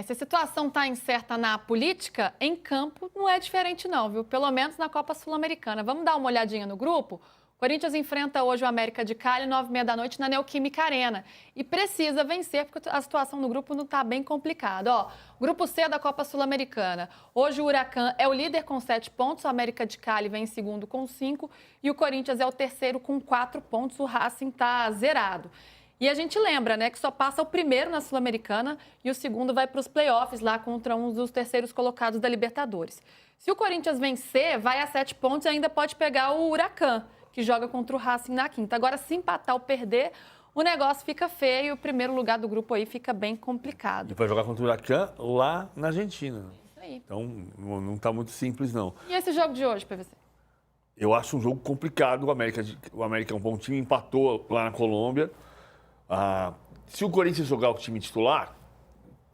se a situação está incerta na política, em campo não é diferente não, viu? Pelo menos na Copa Sul-Americana. Vamos dar uma olhadinha no grupo? O Corinthians enfrenta hoje o América de Cali, 9h30 da noite, na Neoquímica Arena. E precisa vencer, porque a situação no grupo não está bem complicada. Ó, grupo C da Copa Sul-Americana. Hoje o Huracan é o líder com 7 pontos, o América de Cali vem em segundo com 5 e o Corinthians é o terceiro com 4 pontos. O Racing está zerado. E a gente lembra, né, que só passa o primeiro na Sul-Americana e o segundo vai para os playoffs lá contra um dos terceiros colocados da Libertadores. Se o Corinthians vencer, vai a 7 pontos e ainda pode pegar o Huracan, que joga contra o Racing na quinta. Agora, se empatar ou perder, o negócio fica feio e o primeiro lugar do grupo aí fica bem complicado. E vai jogar contra o Huracan lá na Argentina. Isso aí. Então, não está muito simples, não. E esse jogo de hoje, PVC? Eu acho um jogo complicado. O América é um bom time, empatou lá na Colômbia. Se o Corinthians jogar o time titular,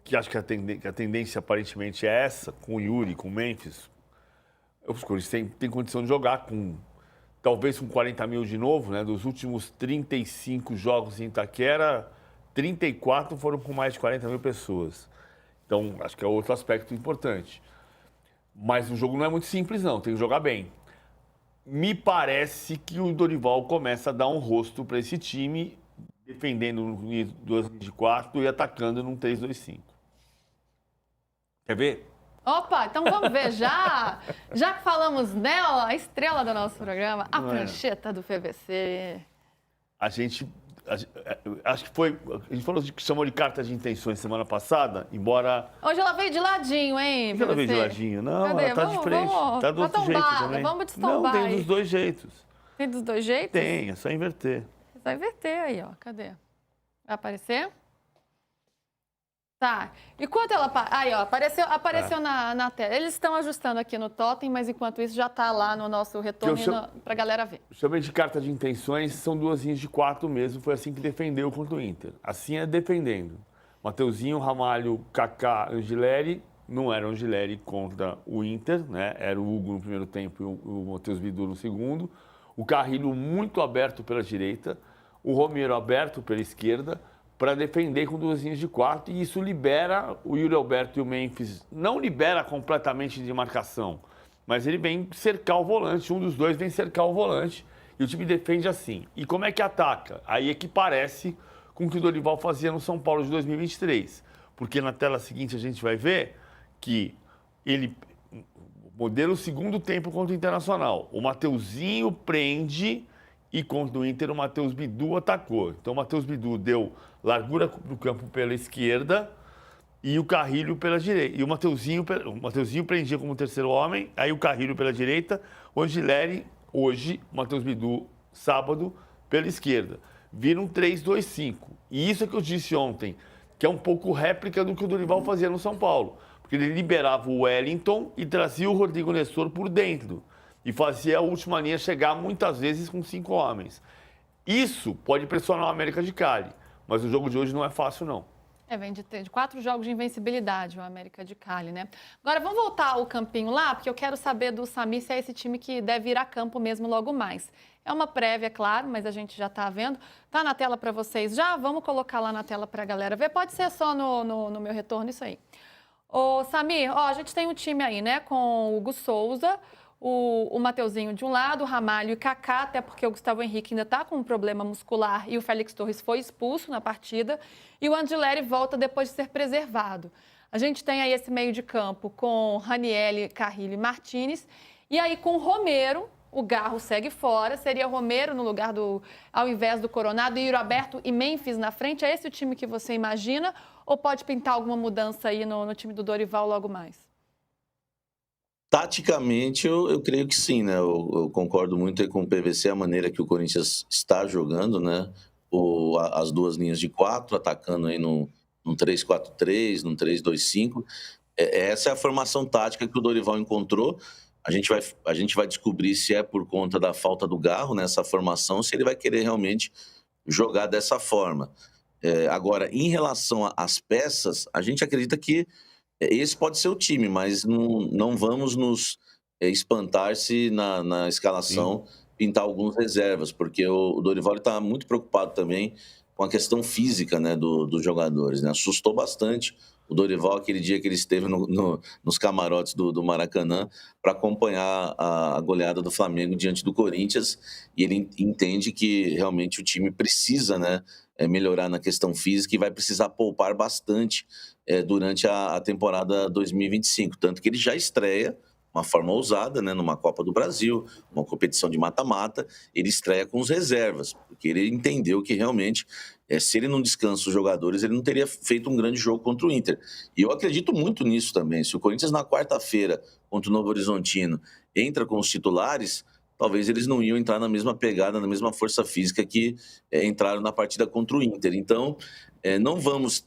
que acho que a tendência aparentemente é essa, com o Yuri, com o Memphis, os Corinthians têm condição de jogar talvez com 40 mil de novo, né? Dos últimos 35 jogos em Itaquera, 34 foram com mais de 40 mil pessoas. Então, acho que é outro aspecto importante. Mas o jogo não é muito simples, não. Tem que jogar bem. Me parece que o Dorival começa a dar um rosto para esse time, defendendo no 2-4 e atacando num 3-2-5. Quer ver? Opa, então vamos ver. Já que falamos nela, a estrela do nosso programa, a prancheta do PVC. Acho que foi. A gente falou que chamou de carta de intenções semana passada, embora. Hoje ela veio de ladinho, hein, PVC? Ela veio de ladinho. Não, cadê? ela tá de frente. Tá do outro jeito também. Vamos destombar. Não, tem dos dois jeitos. Tem dos dois jeitos? Tem, é só inverter. É só inverter aí, ó. Cadê? Vai aparecer? Tá. Enquanto ela... Aí, ó, apareceu na tela. Eles estão ajustando aqui no totem, mas enquanto isso já tá lá no nosso retorno pra galera ver. Chamei de carta de intenções, são duas linhas de 4 mesmo. Foi assim que defendeu contra o Inter. Assim é defendendo. Mateuzinho, Ramalho, Kaká, Angileri. Não era o Angileri contra o Inter, né? Era o Hugo no primeiro tempo e o Matheus Bidu no segundo. O Carrilho muito aberto pela direita. O Romero aberto pela esquerda, para defender com duas linhas de 4, e isso libera o Yuri Alberto e o Memphis. Não libera completamente de marcação, mas ele vem cercar o volante, um dos dois vem cercar o volante, e o time defende assim. E como é que ataca? Aí é que parece com o que o Dorival fazia no São Paulo de 2023, porque na tela seguinte a gente vai ver que ele modelo o segundo tempo contra o Internacional. O Mateuzinho prende e contra o Inter o Matheus Bidu atacou. Então o Matheus Bidu deu largura para o campo pela esquerda e o Carrilho pela direita. E o Mateuzinho prendia como terceiro homem, aí o Carrilho pela direita, o Angileri hoje, o Matheus Bidu sábado pela esquerda. Vira um 3-2-5. E isso é que eu disse ontem, que é um pouco réplica do que o Dorival fazia no São Paulo. Porque ele liberava o Wellington e trazia o Rodrigo Nestor por dentro. E fazia a última linha chegar muitas vezes com 5 homens. Isso pode pressionar o América de Cali, mas o jogo de hoje não é fácil, não. Vem de 4 jogos de invencibilidade o América de Cali, né? Agora, vamos voltar ao campinho lá, porque eu quero saber do Samir se é esse time que deve ir a campo mesmo logo mais. É uma prévia, claro, mas a gente já está vendo. Tá na tela para vocês já? Vamos colocar lá na tela para a galera ver. Pode ser só no meu retorno, isso aí. Ô, Samir, ó, a gente tem um time aí, né? Com o Hugo Souza, o Mateuzinho de um lado, o Ramalho e Kaká, até porque o Gustavo Henrique ainda está com um problema muscular e o Félix Torres foi expulso na partida. E o Angileri volta depois de ser preservado. A gente tem aí esse meio de campo com Ranieri, Carrilho e Martinez. E aí com o Romero, o Garro segue fora. Seria Romero no lugar ao invés do Coronado, Yuri Alberto e Memphis na frente. É esse o time que você imagina? Ou pode pintar alguma mudança aí no time do Dorival logo mais? Taticamente, eu creio que sim, né? Eu concordo muito aí com o PVC, a maneira que o Corinthians está jogando, né? As duas linhas de 4, atacando aí num 3-4-3, num 3-2-5. Essa é a formação tática que o Dorival encontrou. A gente vai descobrir se é por conta da falta do Garro nessa formação, se ele vai querer realmente jogar dessa forma. Agora, em relação às peças, a gente acredita que esse pode ser o time, mas não vamos nos espantar se na escalação pintar algumas reservas, porque o Dorival está muito preocupado também com a questão física, né, dos jogadores, né? Assustou bastante o Dorival aquele dia que ele esteve nos camarotes do Maracanã para acompanhar a goleada do Flamengo diante do Corinthians, e ele entende que realmente o time precisa, né, melhorar na questão física e vai precisar poupar bastante durante a temporada 2025, tanto que ele já estreia uma forma ousada, né, numa Copa do Brasil, uma competição de mata-mata, ele estreia com os reservas, porque ele entendeu que realmente, se ele não descansa os jogadores, ele não teria feito um grande jogo contra o Inter. E eu acredito muito nisso também. Se o Corinthians na quarta-feira, contra o Novo Horizontino, entra com os titulares, talvez eles não iam entrar na mesma pegada, na mesma força física que entraram na partida contra o Inter. Então, não vamos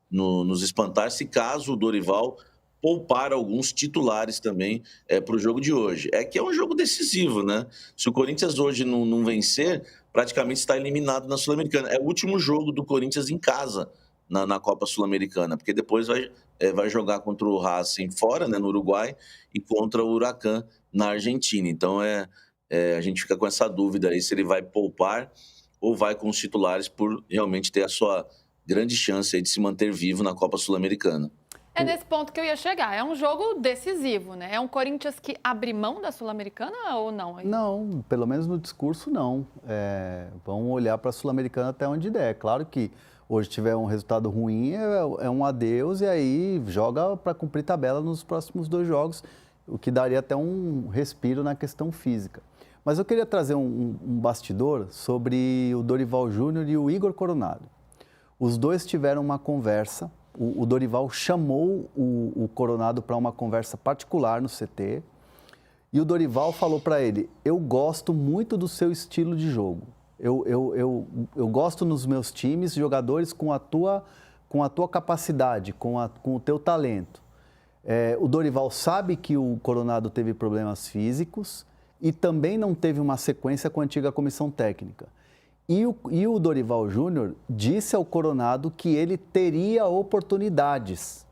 nos espantar se caso o Dorival poupar alguns titulares também para o jogo de hoje. É que é um jogo decisivo, né? Se o Corinthians hoje não vencer, praticamente está eliminado na Sul-Americana. É o último jogo do Corinthians em casa na Copa Sul-Americana, porque depois vai jogar contra o Racing fora, né, no Uruguai, e contra o Huracan na Argentina. Então, a gente fica com essa dúvida aí se ele vai poupar ou vai com os titulares por realmente ter a sua grande chance aí de se manter vivo na Copa Sul-Americana. É nesse ponto que eu ia chegar. É um jogo decisivo, né? É um Corinthians que abre mão da Sul-Americana ou não? Não, pelo menos no discurso não. Vamos olhar para a Sul-Americana até onde der. Claro que hoje tiver um resultado ruim, é um adeus e aí joga para cumprir tabela nos próximos 2 jogos, o que daria até um respiro na questão física. Mas eu queria trazer um bastidor sobre o Dorival Júnior e o Igor Coronado. Os dois tiveram uma conversa. O Dorival chamou o Coronado para uma conversa particular no CT e o Dorival falou para ele: eu gosto muito do seu estilo de jogo, eu gosto nos meus times jogadores com a tua capacidade, com o teu talento. O Dorival sabe que o Coronado teve problemas físicos e também não teve uma sequência com a antiga comissão técnica. E o Dorival Júnior disse ao Coronado que ele teria oportunidades,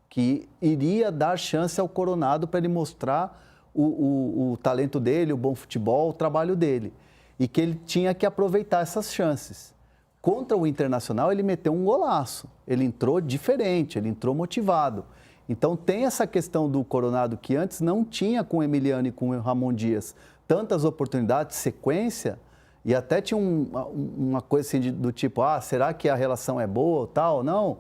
que iria dar chance ao Coronado para ele mostrar o talento dele, o bom futebol, o trabalho dele. E que ele tinha que aproveitar essas chances. Contra o Internacional, ele meteu um golaço. Ele entrou diferente, ele entrou motivado. Então, tem essa questão do Coronado que antes não tinha com o Emiliano e com o Ramon Dias tantas oportunidades, sequência. E até tinha uma coisa assim do tipo, será que a relação é boa ou tal? Não.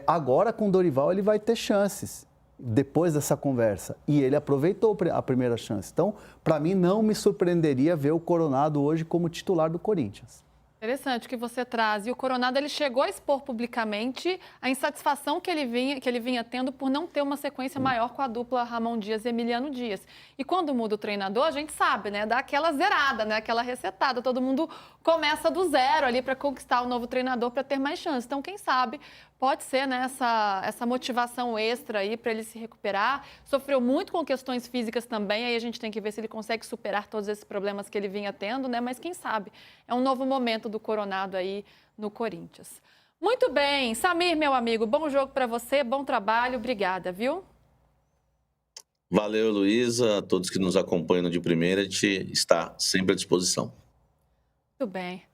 Agora, com o Dorival, ele vai ter chances, depois dessa conversa. E ele aproveitou a primeira chance. Então, para mim, não me surpreenderia ver o Coronado hoje como titular do Corinthians. Interessante o que você traz. E o Coronado, ele chegou a expor publicamente a insatisfação que ele vinha tendo por não ter uma sequência maior com a dupla Ramon Dias e Emiliano Dias. E quando muda o treinador, a gente sabe, né? Dá aquela zerada, né? Aquela resetada. Todo mundo começa do zero ali para conquistar o novo treinador para ter mais chance. Então, quem sabe, pode ser, né, essa motivação extra aí para ele se recuperar. Sofreu muito com questões físicas também, aí a gente tem que ver se ele consegue superar todos esses problemas que ele vinha tendo, né? Mas quem sabe, é um novo momento do Coronado aí no Corinthians. Muito bem, Samir, meu amigo, bom jogo para você, bom trabalho, obrigada, viu? Valeu, Luísa, a todos que nos acompanham de primeira, a gente está sempre à disposição. Muito bem.